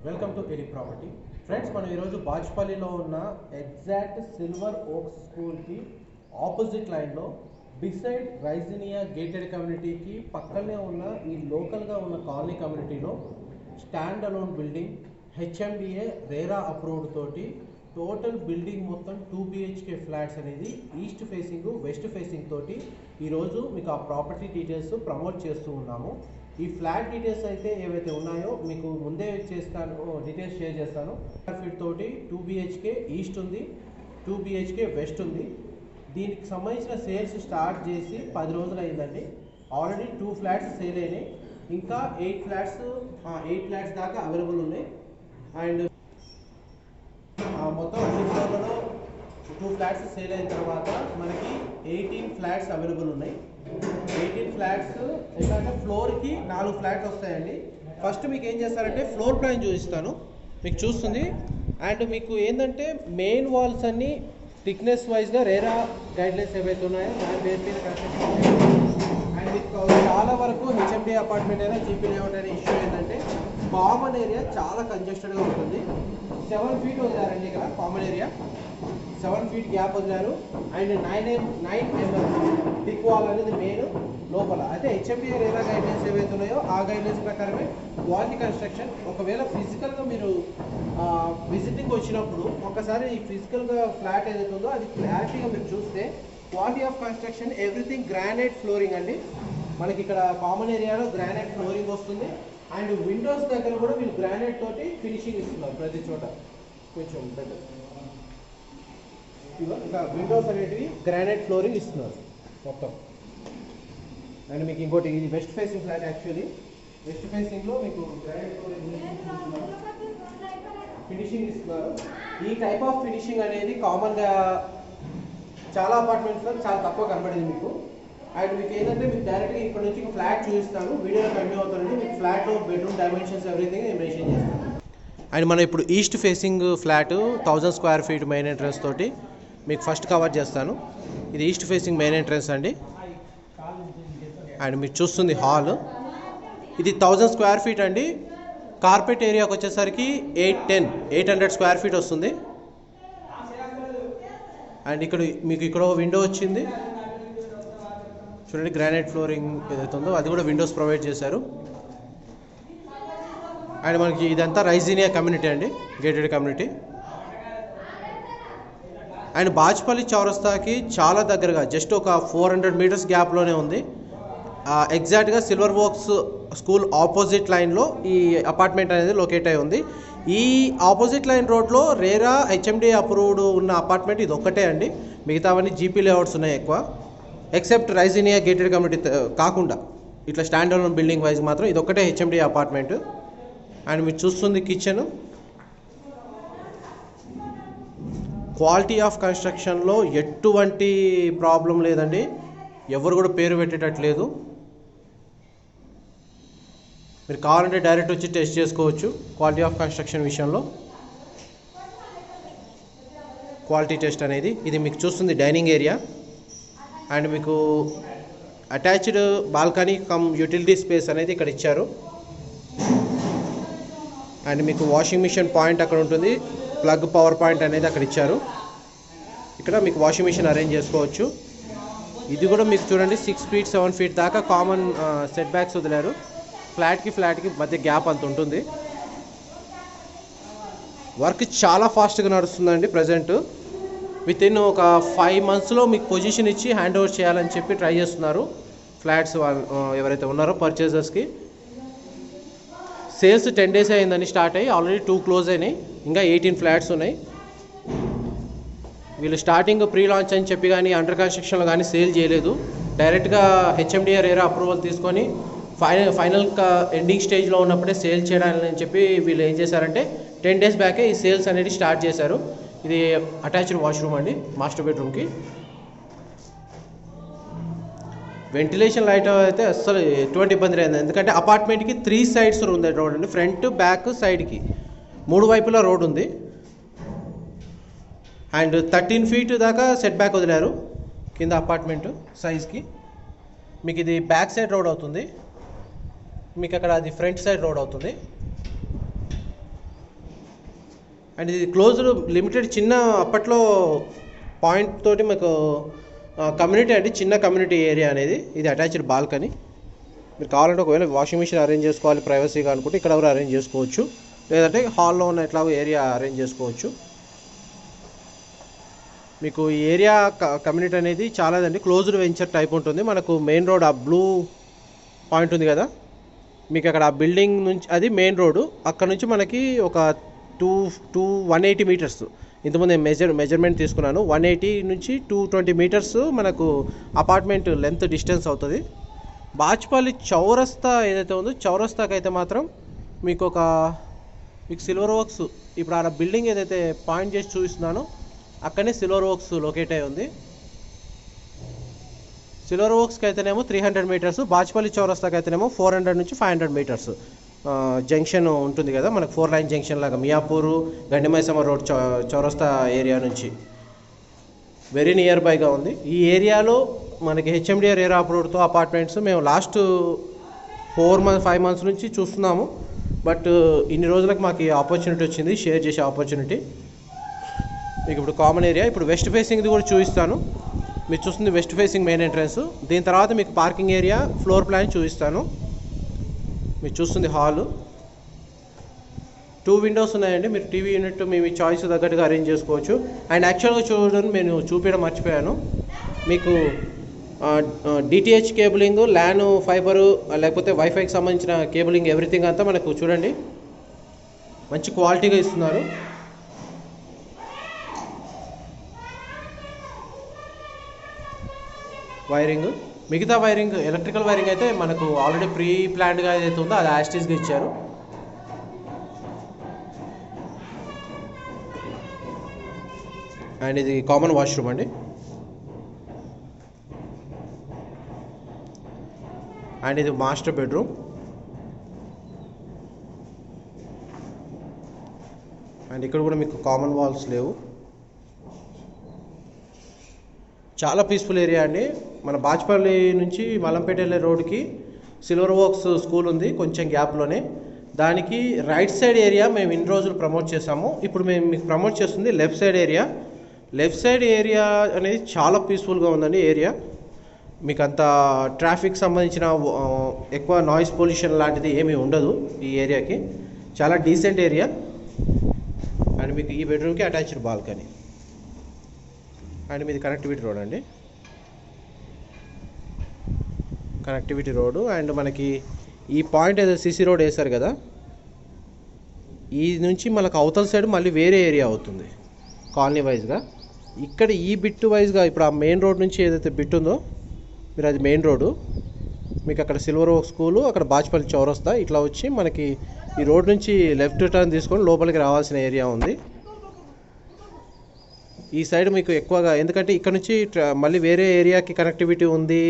Welcome to ఎరి property friends. మనం ఈరోజు బాచ్పల్లిలో ఉన్న ఎగ్జాక్ట్ సిల్వర్ ఓక్స్ స్కూల్కి ఆపోజిట్ లైన్లో బిసైడ్ రైజినియా గేటెడ్ కమ్యూనిటీకి పక్కనే ఉన్న ఈ లోకల్గా ఉన్న కాలనీ కమ్యూనిటీలో stand alone building HMDA RERA approved తోటి టోటల్ బిల్డింగ్ మొత్తం 2 BHK ఫ్లాట్స్ అనేది ఈస్ట్ ఫేసింగ్ వెస్ట్ ఫేసింగ్ తోటి ఈరోజు మీకు ఆ ప్రాపర్టీ డీటెయిల్స్ ప్రమోట్ చేస్తూ ఉన్నాము. ఈ ఫ్లాట్ డీటెయిల్స్ అయితే ఏవైతే ఉన్నాయో మీకు ముందే చేస్తాను, డీటెయిల్స్ షేర్ చేస్తాను. ఫీట్ తోటి 2 BHK ఈస్ట్ ఉంది, 2 BHK వెస్ట్ ఉంది. దీనికి సంబంధించిన సేల్స్ స్టార్ట్ చేసి 10 రోజులు అయిందండి. ఆల్రెడీ 2 ఫ్లాట్స్ సేల్ అయినాయి, ఇంకా 8 ఫ్లాట్స్ దాకా అవైలబుల్ ఉన్నాయి. అండ్ మొత్తం అన్ని ఫ్లోర్లలో 2 ఫ్లాట్స్ సేల్ అయిన తర్వాత మనకి 18 ఫ్లాట్స్ అవైలబుల్ ఉన్నాయి. 18 ఫ్లాట్స్ ఎందుకంటే ఫ్లోర్కి 4 ఫ్లాట్స్ వస్తాయండి. ఫస్ట్ మీకు ఏం చేస్తారంటే ఫ్లోర్ ప్లాన్ చూపిస్తాను, మీకు చూస్తుంది. అండ్ మీకు ఏంటంటే మెయిన్ వాల్స్ అన్నీ థిక్నెస్ వైజ్గా రేరా గైడ్లైన్స్ ఏవైతే ఉన్నాయో దాని బేస్ మీద కన్స్ట్రక్షన్. అండ్ మీకు చాలా వరకు హెచ్ఎండి అపార్ట్మెంట్ అయినా జీపీ లేఅవుట్ అనే ఇష్యూ ఏంటంటే కామన్ ఏరియా చాలా కంజెస్టెడ్గా ఉంటుంది. 7 feet వదిలారండి ఇక్కడ కామన్ ఏరియా, 7 feet గ్యాప్ వదిలారు. అండ్ 9 mm థిక్ వాల్ అనేది మెయిన్ లోపల. అయితే హెచ్ఎండిఏ రేరా గైడ్లైన్స్ ఏవైతే ఉన్నాయో ఆ గైడ్లైన్స్ ప్రకారమే క్వాలిటీ కన్స్ట్రక్షన్. ఒకవేళ ఫిజికల్గా మీరు విజిటింగ్ వచ్చినప్పుడు ఒకసారి ఈ ఫిజికల్గా ఫ్లాట్ ఏదైతే ఉందో అది క్లారిటీగా మీరు చూస్తే quality of construction everything granite flooring అండి. మనకి ఇక్కడ కామన్ ఏరియాలో గ్రానైట్ ఫ్లోరింగ్ వస్తుంది. అండ్ విండోస్ దగ్గర కూడా వీళ్ళు గ్రానైట్ తోటి ఫినిషింగ్ ఇస్తున్నారు ప్రతి చోట, కొంచెం బెటర్. ఇంకా విండోస్ అనేటివి గ్రానైట్ ఫ్లోరింగ్ ఇస్తున్నారు మొత్తం. అండ్ మీకు ఇంకోటి ఇది west facing flat. Actually west ఫేసింగ్లో మీకు గ్రానైట్ ఫ్లోరింగ్ ఫినిషింగ్ ఇస్తున్నారు. ఈ టైప్ ఆఫ్ ఫినిషింగ్ అనేది కామన్గా చాలా అపార్ట్మెంట్స్లో చాలా తక్కువ కనబడింది మీకు. అండ్ మీకు ఏంటంటే మీకు డైరెక్ట్గా ఇక్కడ నుంచి ఫ్లాట్ చూపిస్తాను, వీడియోలో కంటిన్యూ అవుతానండి. మీకు ఫ్లాట్లో బెడ్రూమ్ డైమెన్షన్స్ ఎవ్రీథింగ్ నేను మెన్షన్ చేస్తాను. అండ్ మనం ఇప్పుడు east facing flat 1000 square feet main entrance తోటి మీకు ఫస్ట్ కవర్ చేస్తాను. ఇది ఈస్ట్ ఫేసింగ్ మెయిన్ ఎంట్రన్స్ అండి. అండ్ మీరు చూస్తుంది హాల్. ఇది 1000 square feet అండి. కార్పెట్ ఏరియాకి వచ్చేసరికి 800 square feet వస్తుంది. అండ్ ఇక్కడ మీకు ఇక్కడ విండో వచ్చింది చూడండి, గ్రానైట్ ఫ్లోరింగ్ ఏదైతే ఉందో అది కూడా విండోస్ ప్రొవైడ్ చేశారు. అండ్ మనకి ఇదంతా రైజినియా కమ్యూనిటీ అండి, గేటెడ్ కమ్యూనిటీ. అండ్ బాచ్పల్లి చౌరస్తాకి చాలా దగ్గరగా జస్ట్ ఒక 400 meters గ్యాప్లోనే ఉంది. ఎగ్జాక్ట్గా సిల్వర్ ఓక్స్ స్కూల్ ఆపోజిట్ లైన్లో ఈ అపార్ట్మెంట్ అనేది లొకేట్ అయి ఉంది. ఈ ఆపోజిట్ లైన్ రోడ్లో రేరా హెచ్ఎండి అప్రూవ్డ్ ఉన్న అపార్ట్మెంట్ ఇది ఒక్కటే అండి. మిగతావన్నీ జీపీ లేఅవుట్స్ ఉన్నాయి ఎక్కువ, ఎక్సెప్ట్ రైజినియా గేటెడ్ కమ్యూనిటీ కాకుండా ఇట్లా స్టాండ్ అలోన్ బిల్డింగ్ వైజ్ మాత్రం ఇది ఒక్కటే హెచ్ఎండి అపార్ట్మెంట్. అండ్ మీరు చూస్తుంది కిచెన్. క్వాలిటీ ఆఫ్ కన్స్ట్రక్షన్లో ఎటువంటి ప్రాబ్లం లేదండి, ఎవరు కూడా పేరు పెట్టేటట్లేదు. మీరు కావాలంటే డైరెక్ట్ వచ్చి టెస్ట్ చేసుకోవచ్చు క్వాలిటీ ఆఫ్ కన్స్ట్రక్షన్ విషయంలో. క్వాలిటీ టెస్ట్ అనేది ఇది మీకు చూస్తుంది డైనింగ్ ఏరియా. అండ్ మీకు attached balcony come utility space అనేది ఇక్కడ ఇచ్చారు. అండ్ మీకు వాషింగ్ మిషన్ పాయింట్ అక్కడ ఉంటుంది, ప్లగ్ పవర్ పాయింట్ అనేది అక్కడ ఇచ్చారు. ఇక్కడ మీకు వాషింగ్ మిషన్ అరేంజ్ చేసుకోవచ్చు. ఇది కూడా మీకు చూడండి 6 feet 7 feet దాకా కామన్ సెట్ బ్యాక్స్ వదిలారు. ఫ్లాట్కి మధ్య గ్యాప్ అంత ఉంటుంది. వర్క్ చాలా ఫాస్ట్గా నడుస్తుందండి. ప్రజెంట్ విత్ ఇన్ ఒక 5 monthsలో మీకు పొజిషన్ ఇచ్చి హ్యాండ్ ఓవర్ చేయాలని చెప్పి ట్రై చేస్తున్నారు ఫ్లాట్స్ ఎవరైతే ఉన్నారో పర్చేజర్స్కి. సేల్స్ 10 days అయిందని స్టార్ట్ అయ్యి ఆల్రెడీ 2 క్లోజ్ అయినాయి, ఇంకా 18 ఫ్లాట్స్ ఉన్నాయి. వీళ్ళు స్టార్టింగ్ ప్రీ లాంచ్ అని చెప్పి కానీ అండర్ కన్స్ట్రక్షన్లో కానీ సేల్ చేయలేదు. డైరెక్ట్గా హెచ్ఎండిఏ రేరా అప్రూవల్ తీసుకొని ఫైనల్ ఎండింగ్ స్టేజ్లో ఉన్నప్పుడే సేల్ చేయాలని చెప్పి వీళ్ళు ఏం చేశారంటే 10 days బ్యాకే ఈ సేల్స్ అనేది స్టార్ట్ చేశారు. ఇది అటాచ్డ్ వాష్రూమ్ అండి మాస్టర్ బెడ్రూమ్కి. వెంటిలేషన్ లైట్ అయితే అస్సలు ఎటువంటి ఇబ్బంది లేదు, ఎందుకంటే అపార్ట్మెంట్కి 3 sides ఉంది రోడ్ అండి, ఫ్రంట్ బ్యాక్ సైడ్కి 3 వైపులా రోడ్ ఉంది. అండ్ 13 feet దాకా సెట్ బ్యాక్ వదిలారు కింద అపార్ట్మెంట్ సైజ్కి. మీకు ఇది బ్యాక్ సైడ్ రోడ్ అవుతుంది, మీకు అక్కడ అది ఫ్రంట్ సైడ్ రోడ్ అవుతుంది. అండ్ ఇది క్లోజ్డ్ లిమిటెడ్ చిన్న అప్పట్లో పాయింట్ తోటి మీకు కమ్యూనిటీ అంటే చిన్న కమ్యూనిటీ ఏరియా అనేది. ఇది అటాచ్డ్ బాల్కనీ. మీరు కావాలంటే ఒకవేళ వాషింగ్ మిషన్ అరేంజ్ చేసుకోవాలి ప్రైవసీగా అనుకుంటే ఇక్కడ కూడా అరేంజ్ చేసుకోవచ్చు, లేదంటే హాల్లో ఉన్న ఎట్లాగో ఏరియా అరేంజ్ చేసుకోవచ్చు. మీకు ఈ ఏరియా కమ్యూనిటీ అనేది చాలాదండి, క్లోజ్డ్ వెంచర్ టైప్ ఉంటుంది. మనకు మెయిన్ రోడ్ ఆ బ్లూ పాయింట్ ఉంది కదా, మీకు అక్కడ ఆ బిల్డింగ్ నుంచి అది మెయిన్ రోడ్డు. అక్కడ నుంచి మనకి ఒక 180 మీటర్స్, ఇంతకుముందు నేను మెజర్మెంట్ తీసుకున్నాను, 180 నుంచి 220 మీటర్స్ మనకు అపార్ట్మెంట్ లెంత్ డిస్టెన్స్ అవుతుంది. బాచ్పల్లి చౌరస్తా ఏదైతే ఉందో చౌరస్తాకి అయితే మాత్రం మీకు సిల్వర్ వర్క్స్, ఇప్పుడు ఆ బిల్డింగ్ ఏదైతే పాయింట్ చేసి చూపిస్తున్నానో అక్కడనే సిల్వర్ వర్క్స్ లొకేట్ అయి ఉంది. సిల్వర్ వర్క్స్కి అయితేనేమో 300 మీటర్స్, బాచ్పల్లి చౌరస్తాకి అయితేనేమో 400 నుంచి 500 మీటర్స్ జంక్షన్ ఉంటుంది కదా మనకు, 4 లైన్ జంక్షన్ లాగా మియాపూరు గండిమైసమ్మ రోడ్ చౌరస్తా ఏరియా నుంచి వెరీ నియర్ బైగా ఉంది. ఈ ఏరియాలో మనకి హెచ్ఎండిఆర్ ఏరియా అప్రూవ్డ్తో అపార్ట్మెంట్స్ మేము లాస్ట్ 5 మంత్స్ నుంచి చూస్తున్నాము. బట్ ఇన్ని రోజులకు మాకు ఈ ఆపర్చునిటీ వచ్చింది, షేర్ చేసే ఆపర్చునిటీ. మీకు ఇప్పుడు కామన్ ఏరియా, ఇప్పుడు వెస్ట్ ఫేసింగ్ది కూడా చూపిస్తాను. మీరు చూస్తుంది వెస్ట్ ఫేసింగ్ మెయిన్ ఎంట్రన్స్. దీని తర్వాత మీకు పార్కింగ్ ఏరియా, ఫ్లోర్ ప్లాన్ చూపిస్తాను. మీరు చూస్తుంది హాలు, 2 విండోస్ ఉన్నాయండి. మీరు టీవీ యూనిట్ మీ చాయిస్ తగ్గట్టుగా అరేంజ్ చేసుకోవచ్చు. అండ్ యాక్చువల్గా చూడండి, నేను చూపించడం మర్చిపోయాను, మీకు డిటిహెచ్ కేబులింగ్, ల్యాన్ ఫైబరు లేకపోతే వైఫైకి సంబంధించిన కేబులింగ్ ఎవ్రీథింగ్ అంతా మనకు చూడండి మంచి క్వాలిటీగా ఇస్తున్నారు. వైరింగ్, మిగతా వైరింగ్ ఎలక్ట్రికల్ వైరింగ్ అయితే మనకు ఆల్రెడీ ప్రీ ప్లాన్డ్గా ఏదైతే ఉందో అది యాస్టీస్గా ఇచ్చారు. అండ్ ఇది కామన్ వాష్రూమ్ అండి. అండ్ ఇది మాస్టర్ బెడ్రూమ్. అండ్ ఇక్కడ కూడా మీకు కామన్ వాల్స్ లేవు. చాలా పీస్ఫుల్ ఏరియా అండి. మన బాచ్పల్లి నుంచి మల్లంపేట వెళ్ళే రోడ్కి సిల్వర్ వర్క్స్ స్కూల్ ఉంది కొంచెం గ్యాప్లోనే. దానికి రైట్ సైడ్ ఏరియా మేము ఇన్ని రోజులు ప్రమోట్ చేసాము. ఇప్పుడు మేము మీకు ప్రమోట్ చేస్తుంది left side area. Left side area అనేది చాలా పీస్ఫుల్గా ఉందండి ఏరియా. మీకు అంత ట్రాఫిక్ సంబంధించిన ఎక్కువ నాయిస్ పొల్యూషన్ లాంటిది ఏమీ ఉండదు ఈ ఏరియాకి. చాలా డీసెంట్ ఏరియా. అండ్ మీకు ఈ బెడ్రూమ్కి అటాచ్డ్ బాల్కనీ. అండ్ మీది కనెక్టివిటీ రోడ్ అండి, కనెక్టివిటీ రోడ్డు. అండ్ మనకి ఈ పాయింట్ ఏదో సిసి రోడ్ వేశారు కదా, ఈ నుంచి మనకు అవతల సైడ్ మళ్ళీ వేరే ఏరియా అవుతుంది కాలనీ వైజ్గా. ఇక్కడ ఈ బిట్ వైజ్గా ఇప్పుడు ఆ మెయిన్ రోడ్ నుంచి ఏదైతే బిట్ ఉందో మీరు అది మెయిన్ రోడ్డు, మీకు అక్కడ సిల్వర్ ఓక్ స్కూలు, అక్కడ బాచ్పల్లి చౌరస్తా, ఇట్లా వచ్చి మనకి ఈ రోడ్ నుంచి లెఫ్ట్ టర్న్ తీసుకొని లోపలికి రావాల్సిన ఏరియా ఉంది. ఈ సైడ్ మీకు ఎక్కువగా, ఎందుకంటే ఇక్కడ నుంచి మళ్ళీ వేరే ఏరియాకి కనెక్టివిటీ ఉంది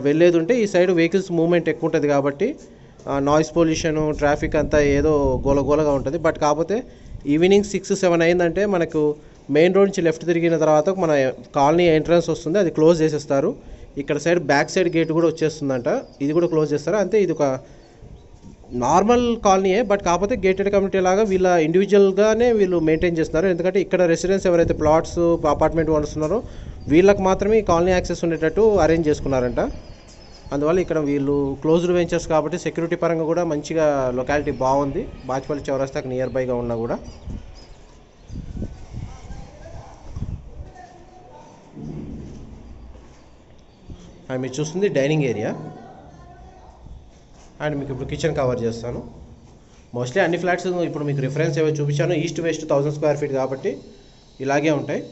వెళ్ళేది ఉంటే ఈ సైడ్ వెహికల్స్ మూవ్మెంట్ ఎక్కువ ఉంటుంది కాబట్టి నాయిస్ పొల్యూషను ట్రాఫిక్ అంతా ఏదో గోలగోలగా ఉంటుంది. బట్ కాకపోతే ఈవినింగ్ 6-7 అయిందంటే మనకు మెయిన్ రోడ్ నుంచి లెఫ్ట్ తిరిగిన తర్వాత మన కాలనీ ఎంట్రన్స్ వస్తుంది, అది క్లోజ్ చేసేస్తారు. ఇక్కడ సైడ్ బ్యాక్ సైడ్ గేట్ కూడా వచ్చేస్తుందంట, ఇది కూడా క్లోజ్ చేస్తారు. అంతే, ఇది ఒక నార్మల్ కాలనీయే, బట్ కాకపోతే గేటెడ్ కమ్యూనిటీ లాగా వీళ్ళ ఇండివిజువల్గానే వీళ్ళు మెయింటైన్ చేస్తున్నారు. ఎందుకంటే ఇక్కడ రెసిడెన్స్ ఎవరైతే ప్లాట్స్ అపార్ట్మెంట్ ఓనర్స్ ఉన్నారో వీళ్ళకి మాత్రమే ఈ కాలనీ యాక్సెస్ ఉండేటట్టు అరేంజ్ చేసుకున్నారంట. అందువల్ల ఇక్కడ వీళ్ళు క్లోజ్డ్ వెంచర్స్ కాబట్టి సెక్యూరిటీ పరంగా కూడా మంచిగా లొకాలిటీ బాగుంది, బాచ్పల్లి చౌరస్తాకి నియర్ బైగా ఉన్నా కూడా. అండ్ మీరు చూస్తుంది డైనింగ్ ఏరియా. అండ్ మీకు ఇప్పుడు కిచెన్ కవర్ చేస్తాను. మోస్ట్లీ అన్ని ఫ్లాట్స్ ఇప్పుడు మీకు రిఫరెన్స్ ఏవో చూపించాను, ఈస్ట్ వెస్ట్ 1000 స్క్వేర్ ఫీట్ కాబట్టి ఇలాగే ఉంటాయి.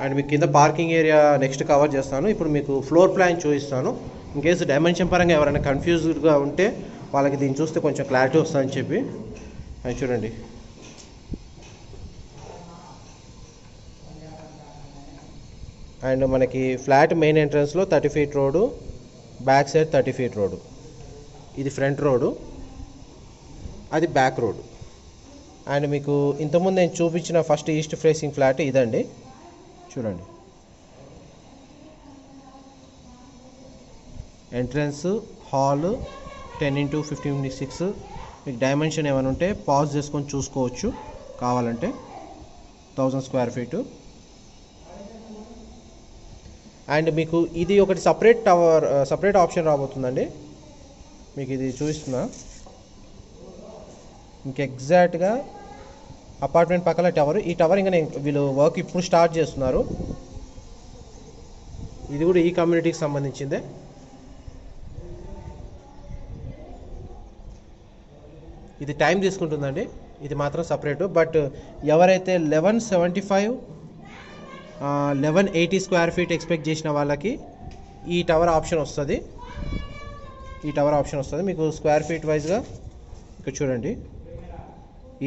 అండ్ మీకు కింద పార్కింగ్ ఏరియా నెక్స్ట్ కవర్ చేస్తాను. ఇప్పుడు మీకు ఫ్లోర్ ప్లాన్ చూపిస్తాను. ఇన్ కేసు డైమెన్షన్ పరంగా ఎవరైనా కన్ఫ్యూజ్డ్గా ఉంటే వాళ్ళకి దీన్ని చూస్తే కొంచెం క్లారిటీ వస్తుందని చెప్పి. అది చూడండి, అండ్ మనకి ఫ్లాట్ మెయిన్ ఎంట్రన్స్లో 30 feet road, back side 30 feet road. ఇది ఫ్రంట్ రోడ్డు, అది బ్యాక్ రోడ్డు. అండ్ మీకు ఇంతకుముందు నేను చూపించిన ఫస్ట్ ఈస్ట్ ఫేసింగ్ ఫ్లాట్ ఇదండి, చూడండి. ఎంట్రన్స్ హాల్ 10x15x6 మీకు డైమెన్షన్ ఏమైనా ఉంటే పాజ్ చేసుకొని చూసుకోవచ్చు కావాలంటే. 1000 స్క్వేర్ ఫీటు. అండ్ మీకు ఇది ఒకటి సపరేట్ ఆప్షన్ రాబోతుందండి. మీకు ఇది చూపిస్తున్నా. ఇంక ఎగ్జాక్ట్గా అపార్ట్మెంట్ పక్కల టవర్. ఈ టవర్ ఇంకా వీళ్ళు వర్క్ ఇప్పుడు స్టార్ట్ చేస్తున్నారు. ఇది కూడా ఈ కమ్యూనిటీకి సంబంధించిందే. ఇది టైం తీసుకుంటుందండి, ఇది మాత్రం సపరేటు. బట్ ఎవరైతే 1175 1180 స్క్వేర్ ఫీట్ ఎక్స్పెక్ట్ చేసిన వాళ్ళకి ఈ టవర్ ఆప్షన్ వస్తుంది. మీకు స్క్వేర్ ఫీట్ వైజ్గా ఇక్కడ చూడండి,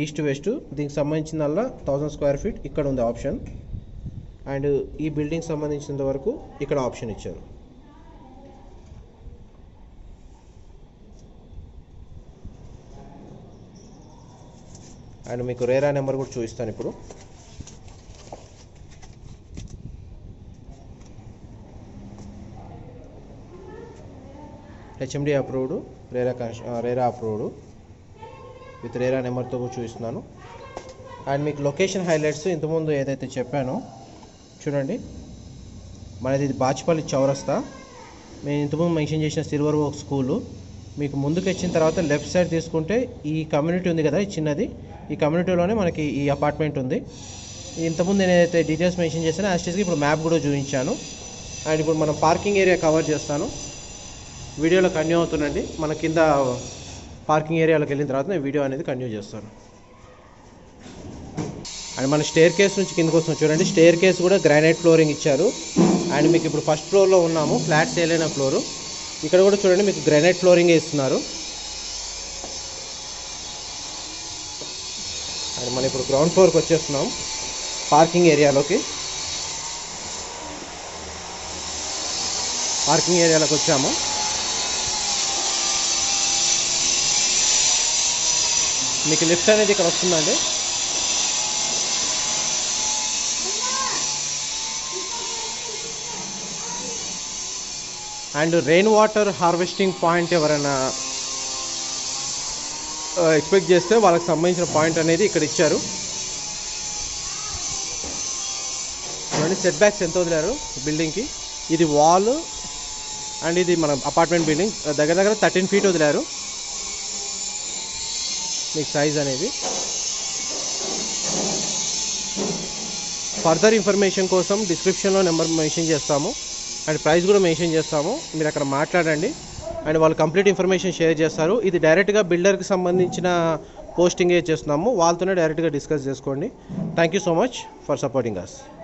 ఈస్ట్ వెస్ట్ దీనికి సంబంధించిందల్లా 1000 స్క్వేర్ ఫీట్ ఇక్కడ ఉంది ఆప్షన్. అండ్ ఈ బిల్డింగ్ సంబంధించినంత వరకు ఇక్కడ ఆప్షన్ ఇచ్చారు. అండ్ మీకు రేరా నెంబర్ కూడా చూపిస్తాను ఇప్పుడు. HMD approved, RERA approved with RERA నెంబర్తో కూడా చూపిస్తున్నాను. అండ్ మీకు లొకేషన్ హైలైట్స్ ఇంతకుముందు ఏదైతే చెప్పానో చూడండి, మనది ఇది బాచిపల్లి చౌరస్తా. నేను ఇంతకుముందు మెన్షన్ చేసిన సిల్వర్ ఓక్ స్కూలు. మీకు ముందుకు వచ్చిన తర్వాత లెఫ్ట్ సైడ్ తీసుకుంటే ఈ కమ్యూనిటీ ఉంది కదా, ఈ చిన్నది, ఈ కమ్యూనిటీలోనే మనకి ఈ అపార్ట్మెంట్ ఉంది. ఇంతకుముందు నేను ఏదైతే డీటెయిల్స్ మెన్షన్ చేశానో యాస్టీస్కి ఇప్పుడు మ్యాప్ కూడా చూపించాను. అండ్ ఇప్పుడు మనం పార్కింగ్ ఏరియా కవర్ చేస్తాను. వీడియోలో కంటిన్యూ అవుతుందండి. మన కింద పార్కింగ్ ఏరియాలోకి వెళ్ళిన తర్వాత నేను వీడియో అనేది కంటిన్యూ చేస్తాను. అండ్ మన స్టేర్ కేస్ నుంచి కిందకు వస్తున్నాం చూడండి. స్టేర్ కేస్ కూడా గ్రానైట్ ఫ్లోరింగ్ ఇచ్చారు. అండ్ మీకు ఇప్పుడు ఫస్ట్ ఫ్లోర్లో ఉన్నాము, ఫ్లాట్ సేల్ అయిన ఫ్లోరు. ఇక్కడ కూడా చూడండి మీకు గ్రానైట్ ఫ్లోరింగ్ ఇస్తున్నారు. అండ్ మనం ఇప్పుడు గ్రౌండ్ ఫ్లోర్కి వచ్చేస్తున్నాం, పార్కింగ్ ఏరియాలోకి. వచ్చాము. మీకు లిఫ్ట్ అనేది ఇక్కడ వస్తుందండి. And rain water harvesting point ఎవరైనా ఎక్స్పెక్ట్ చేస్తే వాళ్ళకి సంబంధించిన పాయింట్ అనేది ఇక్కడ ఇచ్చారు. చూడండి సెట్ బ్యాక్స్ ఎంత వదిలారు బిల్డింగ్కి. ఇది వాల్ అండ్ ఇది మన అపార్ట్మెంట్ బిల్డింగ్ దగ్గర 13 ఫీట్ వదిలారు మీకు సైజ్ అనేది. ఫర్దర్ ఇన్ఫర్మేషన్ కోసం డిస్క్రిప్షన్లో నెంబర్ మెన్షన్ చేస్తాము అండ్ ప్రైస్ కూడా మెన్షన్ చేస్తాము. మీరు అక్కడ మాట్లాడండి అండ్ వాళ్ళు కంప్లీట్ ఇన్ఫర్మేషన్ షేర్ చేస్తారు. ఇది డైరెక్ట్గా బిల్డర్కి సంబంధించిన పోస్టింగే చేస్తున్నాము, వాళ్ళతోనే డైరెక్ట్గా డిస్కస్ చేసుకోండి. Thank you so much for supporting us.